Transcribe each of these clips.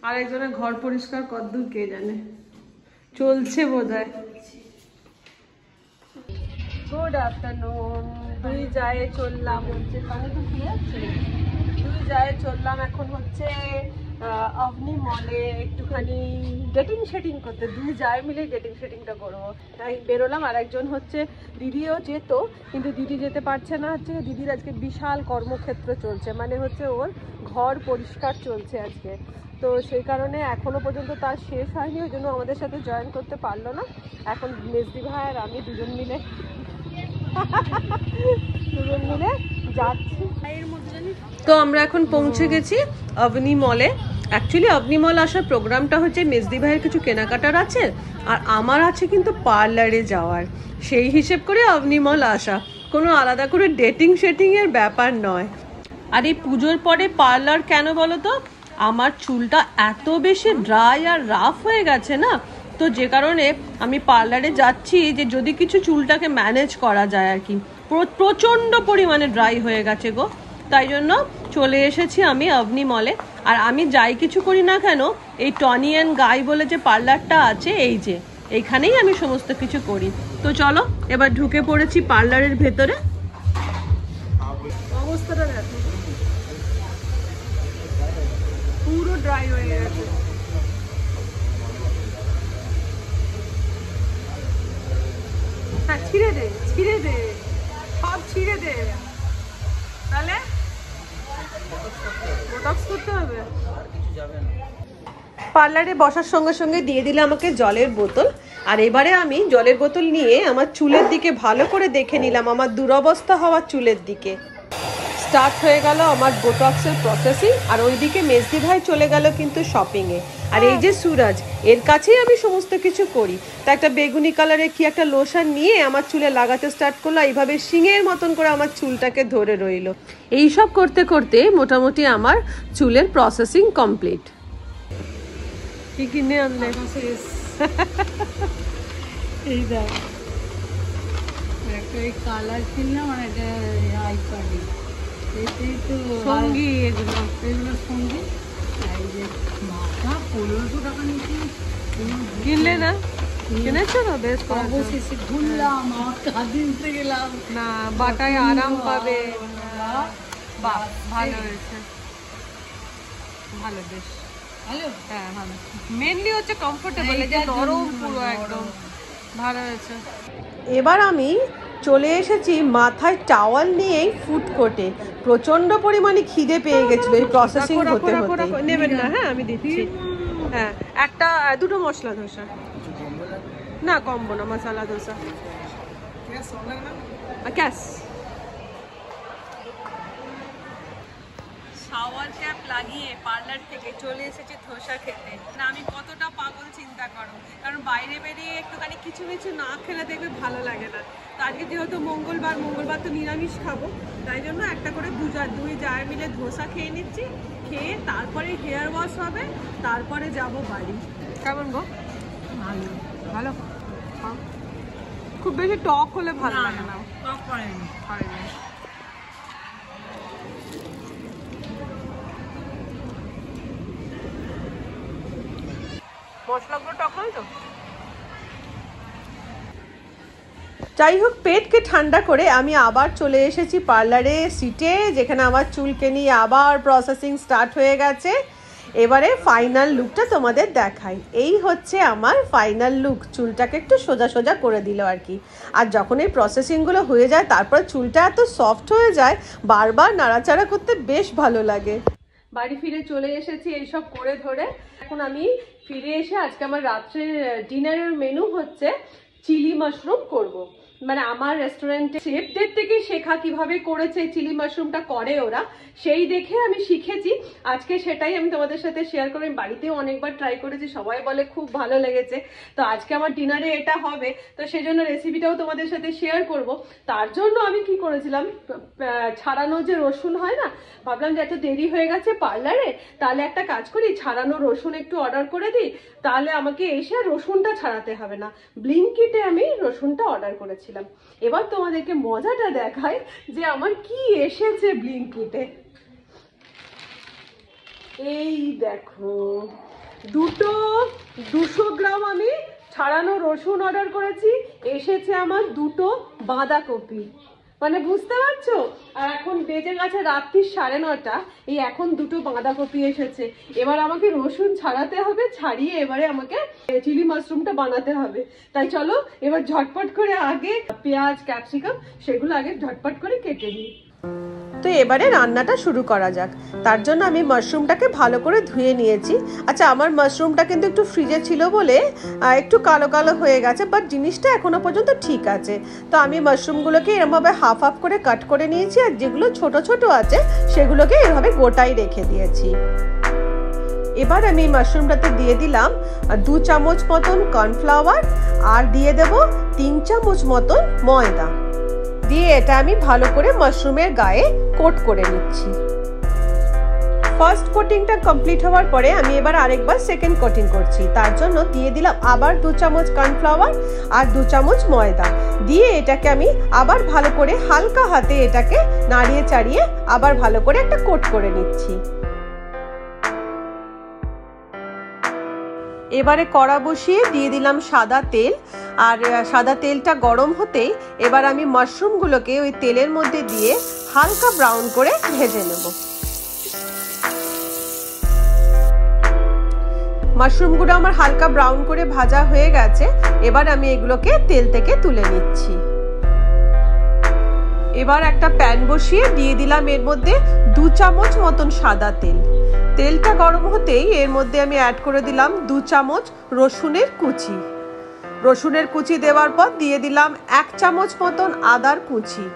আর একজনের ঘর পরিষ্কার কদ্দূর কে জানে, চলছে বোধহয়। Good afternoon. দুই জায়ে চললাম হচ্ছে, তাহলে তো কি আছে, দুই জায়ে চললাম এখন হচ্ছে অভনি মলে একটুখানি ডেটিং শেটিং করতে। দুই যায় মিলে ডেটিং শেটিংটা করবো, তাই বেরোলাম। আর একজন হচ্ছে দিদিও যেত, কিন্তু দিদি যেতে পারছে না, হচ্ছে দিদির আজকে বিশাল কর্মক্ষেত্র চলছে, মানে হচ্ছে ওর ঘর পরিষ্কার চলছে আজকে, তো সেই কারণে এখনো পর্যন্ত তার শেষ হয়নি, ওই জন্য আমাদের সাথে জয়েন করতে পারলো না। এখন মেজদি ভাই আর আমি দুজন মিলে যাচ্ছি। তো আমরা এখন পৌঁছে গেছি অবনি মলে। অ্যাকচুয়ালি অবনি মল আসার প্রোগ্রামটা হচ্ছে মেজদি ভাইয়ের কিছু কেনাকাটার আছে, আর আমার আছে কিন্তু পার্লারে যাওয়ার, সেই হিসেব করে অবনি মল আসা, কোনো আলাদা করে ডেটিং শেটিং এর ব্যাপার নয়। আর এই পুজোর পরে পার্লার কেন বলো তো, আমার চুলটা এত বেশি ড্রাই আর রাফ হয়ে গেছে না, তো যে কারণে আমি পার্লারে যাচ্ছি যে যদি কিছু চুলটাকে ম্যানেজ করা যায় আর কি। প্রচণ্ড পরিমাণে ড্রাই হয়ে গেছে গো, তাই জন্য চলে এসেছি আমি অবনি মলে। আর আমি যাই কিছু করি না কেন, এই টনি অ্যান্ড গাই বলে যে পার্লারটা আছে, এই যে এইখানেই আমি সমস্ত কিছু করি। তো চলো এবার ঢুকে পড়েছি পার্লারের ভেতরে। অবস্থাটা দেখো, পুরো ড্রাই হয়ে গেছে। হ্যাঁ, ছিঁড়ে দে সব ছিঁড়ে দে, তাহলে বোটক্স করতে হবে। পার্লারে বসার সঙ্গে সঙ্গে দিয়ে দিলে আমাকে জলের বোতল, আর এবারে আমি জলের বোতল নিয়ে আমার চুলের দিকে ভালো করে দেখে নিলাম, আমার দুরবস্থা হওয়ার চুলের দিকে। স্টার্ট হয়ে গেল আমার বোটক্সের প্রসেসিং, আর ওইদিকে মেজদি ভাই চলে গেল কিন্তু শপিংয়ে। আর এই যে সুরাজ, এর কাছেই আমি সমস্ত কিছু করি। তা একটা বেগুনি কালারের কি একটা লোশন নিয়ে আমার চুলে লাগাতে স্টার্ট করলো, এইভাবে শিঙের মতন করে আমার চুলটাকে ধরে রইল। এইসব করতে করতে মোটামুটি আমার চুলের প্রসেসিং কমপ্লিট। কি কিনে আনলে? এই দেখ, একটা কালার কিনলাম আর একটা আই কার্ডি, এটাই তো সঙ্গী, এগুলো সঙ্গী। এই যে মাথা 1500 টাকা নিয়েছি, কিনলে না? কিনেছো না? বেশ অবশেষে ঘুরলাম, আমার দিনতে গেলাম না, বাটায় আরাম পাবে। বাহ, ভালো হয়েছে, ভালো, বেশ ভালো। হ্যাঁ ভালো, মেনলি হচ্ছে কমফোর্টেবল, এই যে নরম পুরো একদম ভালো হয়েছে। এবার আমি চলে এসেছি মাথায় টাওয়াল নিয়ে ফুড কোর্টে। প্রচন্ড পরিমাণে খিদে পেয়ে গেছিল এই প্রসেসিং হতে হতে। নেবেন না? হ্যাঁ আমি দিচ্ছি। হ্যাঁ, একটা দুটো মশলা ধোসা, না কম্বো না, masala dosa cash. Shower cap লাগিয়ে পার্লার থেকে চলে এসেছি ধোসা খেতে। না আমি কতটা পাগল চিন্তা করো, কারণ বাইরে বেরিয়ে একটুখানি কিছু কিছু না খেলে দেখবে ভালো লাগে না। তো আজকে যেহেতু মঙ্গলবার তো নিরামিষ খাবো, তাই জন্য একটা করে দুই জায় মিলে ধোসা খেয়ে নিচ্ছি। খেয়ে তারপরে হেয়ার ওয়াশ হবে, তারপরে যাব বাড়ি। কেমন গো? ভালো ভালো, খুব বেশি টক হলে ভালো লাগে না। টক করেনি। মশলাগুলো টক নয় তো? যাই হোক, পেটকে ঠান্ডা করে আমি আবার চলে এসেছি পার্লারে সিটে, যেখানে আমার চুলকে নিয়ে আবার প্রসেসিং স্টার্ট হয়ে গেছে। এবারে ফাইনাল লুকটা তোমাদের দেখাই। এই হচ্ছে আমার ফাইনাল লুক। চুলটাকে একটু সোজা সোজা করে দিল আর কি। আর যখন এই প্রসেসিংগুলো হয়ে যায়, তারপর চুলটা এত সফট হয়ে যায়, বারবার নাড়াচাড়া করতে বেশ ভালো লাগে। বাড়ি ফিরে চলে এসেছি এইসব করে ধরে। এখন আমি ফিরে এসে আজকে আমার রাত্রের ডিনারের মেনু হচ্ছে চিলি মাশরুম করব। মানে আমার রেস্টুরেন্টে শেফদের থেকে শেখা, কিভাবে করেছে চিলি মাশরুমটা করে ওরা, সেই দেখে আমি শিখেছি। আজকে সেটাই আমি তোমাদের সাথে শেয়ার করি। বাড়িতেও অনেকবার ট্রাই করেছি, সবাই বলে খুব ভালো লেগেছে। তো আজকে আমার ডিনারে এটা হবে, তো সেই জন্য রেসিপিটাও তোমাদের সাথে শেয়ার করব। তার জন্য আমি কি করেছিলাম, ছাড়ানো যে রসুন হয় না, ভাবলাম যে এত দেরি হয়ে গেছে পার্লারে, তাহলে একটা কাজ করি, ছাড়ানো রসুন একটু অর্ডার করে দিই, তাহলে আমাকে এসে রসুনটা ছাড়াতে হবে না। ব্লিঙ্কিটে আমি রসুনটা অর্ডার করেছিলাম। এবার তোমাদেরকে মজাটা দেখাই যে আমার কি এসেছে ব্লিঙ্কিটে। এই দেখো, দুটো 200 গ্রাম আমি ছাড়ানো রসুন অর্ডার করেছি, এসেছে আমার দুটো বাঁধাকপি। মানে বুঝতে পারছো? আর এখন বেজে গেছে রাত্রি 9:30, এই এখন দুটো বাঁধাকপি এসেছে। এবার আমাকে রসুন ছাড়াতে হবে, ছাড়িয়ে এবারে আমাকে চিলি মাশরুমটা বানাতে হবে। তাই চলো এবার ঝটপট করে আগে পেঁয়াজ ক্যাপসিকাম সেগুলো আগে ঝটপট করে কেটে নিই। তো এবারে রান্নাটা শুরু করা যাক। তার জন্য আমি মাশরুমটাকে ভালো করে ধুয়ে নিয়েছি। আচ্ছা, আমার মাশরুমটা কিন্তু একটু ফ্রিজে ছিল বলে একটু কালো কালো হয়ে গেছে, বাট জিনিসটা এখনো পর্যন্ত ঠিক আছে। তো আমি মাশরুমগুলোকে এরমভাবে হাফ হাফ করে কাট করে নিয়েছি, আর যেগুলো ছোট ছোট আছে সেগুলোকে এভাবে গোটাই রেখে দিয়েছি। এবার আমি মাশরুমটাতে দিয়ে দিলাম 2 চামচ মতন কর্নফ্লাওয়ার, আর দিয়ে দেব 3 চামচ মতন ময়দা। দিয়ে এটা আমি ভালো করে মাশরুমের গায়ে কোট করে নিচ্ছি। ফার্স্ট কোটিংটা কমপ্লিট হওয়ার পরে আমি এবার আরেকবার সেকেন্ড কোটিং করছি। তার জন্য দিয়ে দিলাম আবার 2 চামচ কর্নফ্লাওয়ার আর 2 চামচ ময়দা। দিয়ে এটাকে আমি আবার ভালো করে হালকা হাতে এটাকে নাড়িয়ে চাড়িয়ে আবার ভালো করে একটা কোট করে নিচ্ছি। এবারে কড়া বসিয়ে দিয়ে দিলাম সাদা তেল, আর সাদা তেলটা গরম হতেই এবার আমি মাশরুমগুলোকে ওই তেলের মধ্যে দিয়ে হালকা ব্রাউন করে ভেজে নেব। মাশরুমগুলো আমার হালকা ব্রাউন করে ভাজা হয়ে গেছে। এবার আমি এগুলোকে তেল থেকে তুলে নিচ্ছি। এবার একটা প্যান বসিয়ে দিয়ে দিলাম এর মধ্যে 2 চামচ মতন সাদা তেল। তেলটা গরম হতেই এর মধ্যে আমি অ্যাড করে দিলাম 2 চামচ রসুনের কুচি। রসুনের কুচি দেওয়ার পর দিয়ে দিলাম 1 চামচ মতন আদার কুচি।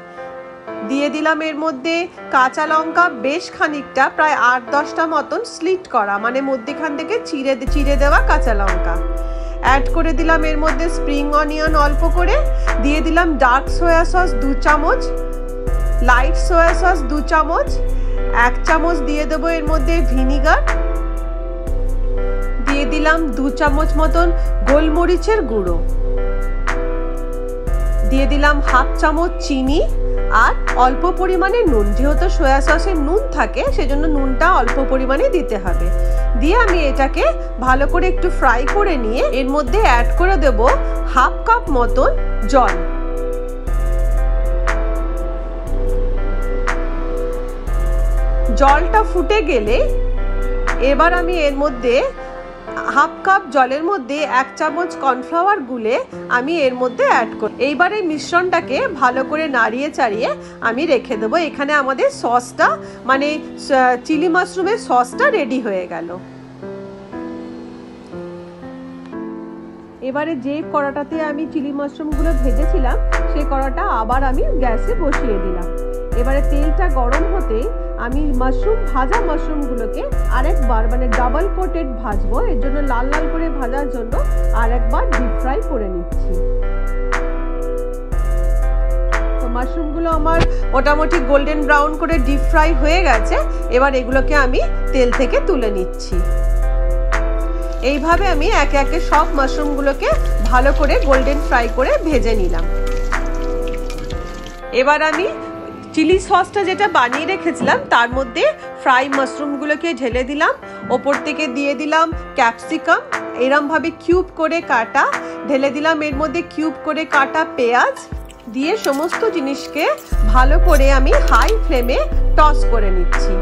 দিয়ে দিলাম এর মধ্যে কাঁচা লঙ্কা বেশ খানিকটা, প্রায় 8-10টা মতন স্লিট করা, মানে মধ্যেখান থেকে চিড়ে দেওয়া কাঁচা লঙ্কা। অ্যাড করে দিলাম এর মধ্যে স্প্রিং অনিয়ন অল্প করে, দিয়ে দিলাম ডার্ক সয়া সস 2 চামচ, লাইট সয়া সস 2 চামচ, 1 চামচ দিয়ে দেবো এর মধ্যে ভিনিগার, দিয়ে দিলাম 2 চামচ মতন গোলমরিচের গুঁড়ো, দিয়ে দিলাম 1/2 চামচ চিনি, আর অল্প পরিমাণে নুন। যেহেতু সয়া সসে নুন থাকে সেজন্য নুনটা অল্প পরিমাণে দিতে হবে। দিয়ে আমি এটাকে ভালো করে একটু ফ্রাই করে নিয়ে এর মধ্যে অ্যাড করে দেব 1/2 কাপ মতন জল। জলটা ফুটে গেলে এবার আমি এর মধ্যে 1/2 কাপ জলের মধ্যে 1 চামচ কর্নফ্লাওয়ার গুলে আমি এর মধ্যে অ্যাড করি। এইবার এই মিশ্রণটাকে ভালো করে নাড়িয়ে চাড়িয়ে আমি রেখে দেবো। এখানে আমাদের সসটা, মানে চিলি মাশরুমের সসটা রেডি হয়ে গেল। এবারে যে কড়াটাতে আমি চিলি মাশরুমগুলো ভেজেছিলাম সেই কড়াটা আবার আমি গ্যাসে বসিয়ে দিলাম। এবারে তেলটা গরম হতে আমি ভাজা মাশরুমগুলোকে আরেকবার, মানে ডাবল কোটেড ভাজবো। এর জন্য লাল লাল করে ভাজার জন্য আরেকবার ডিপ ফ্রাই করে নিচ্ছি। তো মাশরুমগুলো আমার মোটামুটি গোল্ডেন ব্রাউন করে ডিপ ফ্রাই হয়ে গেছে। এবার এগুলোকে আমি তেল থেকে তুলে নিচ্ছি। এইভাবে আমি একে একে সব মাশরুমগুলোকে ভালো করে গোল্ডেন ফ্রাই করে ভেজে নিলাম। এবার আমি চিলি সসটা যেটা বানিয়ে রেখেছিলাম তার মধ্যে ফ্রাই মাশরুমগুলোকে ঢেলে দিলাম। ওপর থেকে দিয়ে দিলাম ক্যাপসিকাম এরমভাবে কিউব করে কাটা, ঢেলে দিলাম এর মধ্যে কিউব করে কাটা পেঁয়াজ, দিয়ে সমস্ত জিনিসকে ভালো করে আমি হাই ফ্লেমে টস করে নিচ্ছি।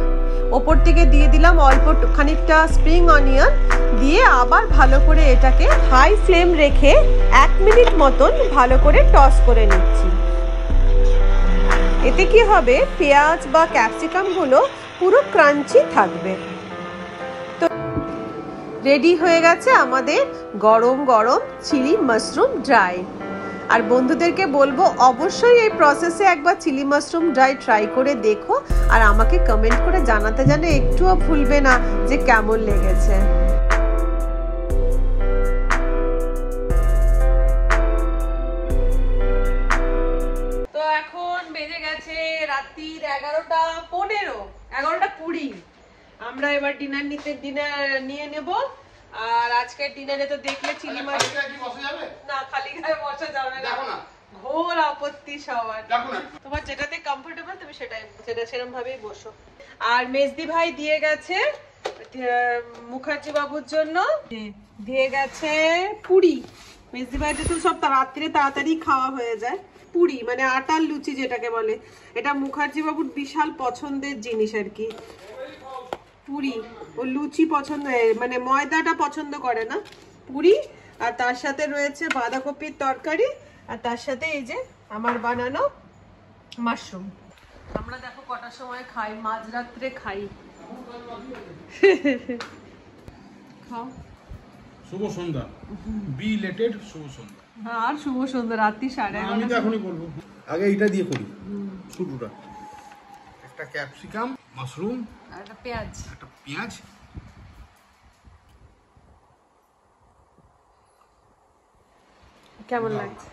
ওপর থেকে দিয়ে দিলাম অল্প খানিকটা স্প্রিং অনিয়ন, দিয়ে আবার ভালো করে এটাকে হাই ফ্লেম রেখে 1 মিনিট মতন ভালো করে টস করে নিচ্ছি। এতে কি হবে, পেঁয়াজ বা ক্যাপসিকাম গুলো পুরো ক্রাঞ্চি থাকবে। তো রেডি হয়ে গেছে আমাদের গরম গরম চিলি মাশরুম ড্রাই। আর বন্ধুদেরকে বলবো অবশ্যই এই প্রসেসে একবার চিলি মাশরুম ড্রাই ট্রাই করে দেখো, আর আমাকে কমেন্ট করে জানাতে যেন একটুও ভুলবে না যে কেমন লেগেছে। তো এখন বেজে গেছে রাত্রির 11:20। আমরা এবার ডিনার নিয়ে নেব। আর আজকের ডিনারে তো দেখলে চিলি মাছ না, খালি গায়ে বসা যাবে না, ঘোর আপত্তি সবার। তোমার যেটাতে কমফোর্টেবল তুমি সেটা সেরকম ভাবেই বসো। আর মেজদি ভাই দিয়ে গেছে মুখার্জি বাবুর জন্য দিয়ে গেছে পুরি। মেজদি বাড়িতে তো সব রাত্রে তাড়াতাড়ি খাওয়া হয়ে যায়। পুরি মানে আটার লুচি যেটাকে বলে, এটা মুখার্জি বাবুর বিশাল পছন্দের জিনিস আর কি। পুরি ও লুচি পছন্দ, মানে ময়দাটা পছন্দ করে না, পুরি। আর তার সাথে রয়েছে বাঁধাকপির তরকারি, আর তার সাথে এই যে আমার বানানো মাশরুম। আমরা দেখো কটার সময় খাই, মাঝরাত্রে খাই। খাও। শুভ সন্ধ্যা, বিলেটেড শুভ সন্ধ্যা। আর শুভ সন্ধ্যা, রাত্রি 11:30। আমি তো এখনই বলবো, আগে এইটা দিয়ে করি শুরুটা। একটা ক্যাপসিকাম, মাশরুম, আর একটা পেঁয়াজ। একটা পেঁয়াজ। কেমন লাগছে?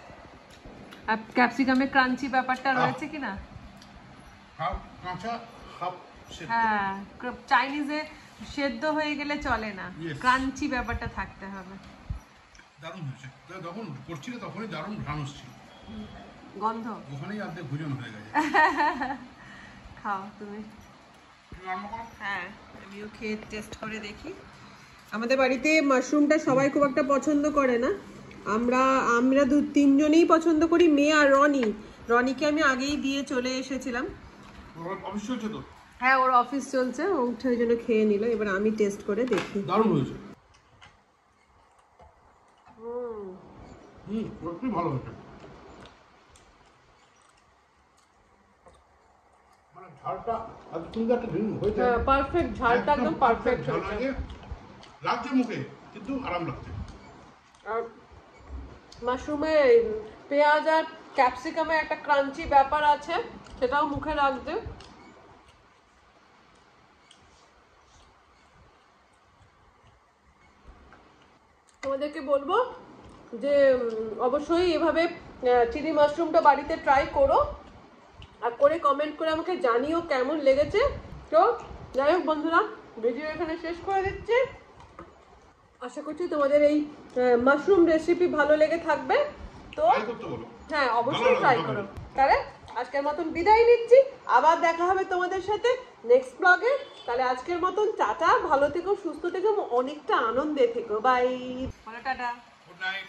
আর ক্যাপসিকামের ক্রাঞ্চি ব্যাপারটা রয়েছে কিনা? হাফ কাঁচা হাফ সেদ্ধ। হ্যাঁ, চাইনিজে সেদ্ধ হয়ে গেলে চলে না, Yes. ক্রাঞ্চি ব্যাপারটা থাকতে হবে। দারুণ হয়েছে। যখন করছিলে তখনই দারুণ ঘ্রাণ হচ্ছিল, গন্ধ ওখানেই অর্ধেক ভোজন হয়ে গেছে। খাও তুমি। তুমি রান্না করো? হ্যাঁ, আমিও খেয়ে টেস্ট করে দেখি। আমাদের বাড়িতে মাশরুমটা সবাই খুব একটা পছন্দ করে না, আমরা 2-3 জনেই পছন্দ করি, মেয়ে আর রনিকে আমি আগেই দিয়ে চলে এসেছিলাম। অবশ্যই হচ্ছে তো, হ্যাঁ, ওর অফিস চলছে, ও উঠে ওই জন্য খেয়ে নিল। এবার আমি টেস্ট করে দেখি। দারুণ হয়েছে। খুবই ভালো হয়েছে। মানে ঝালটা আজ সুন্দর একটা ভিন্ন হয়েছে। হ্যাঁ, পারফেক্ট, ঝালটা একদম পারফেক্ট ঝাল হয়েছে। লাগে, লাগছে মুখে কিন্তু আরাম লাগছে। আর মাশরুমে পেঁয়াজ আর ক্যাপসিকামে একটা ক্রাঞ্চি ব্যাপার আছে, সেটাও মুখে রাখবে। তোমাদেরকে বলবো যে অবশ্যই এভাবে চিলি মাশরুমটা বাড়িতে ট্রাই করো, আর করে কমেন্ট করে আমাকে জানিও কেমন লেগেছে। তো যাই হোক বন্ধুরা, ভিডিও এখানে শেষ করে দিচ্ছি। আশা করছি তোমাদের এই মাশরুম রেসিপি ভালো লেগে থাকবে। তো ট্রাই করতে বলো। হ্যাঁ, অবশ্যই ভালো ট্রাই লাগবে, করো। ভালো তাহলে আজকের মতন বিদায় নিচ্ছি, আবার দেখা হবে তোমাদের সাথে নেক্সট ব্লগে। তাহলে আজকের মতন টাটা, ভালো থেকো, সুস্থ থেকো, অনেকটা আনন্দে থেকো। Bye, tata. Good night.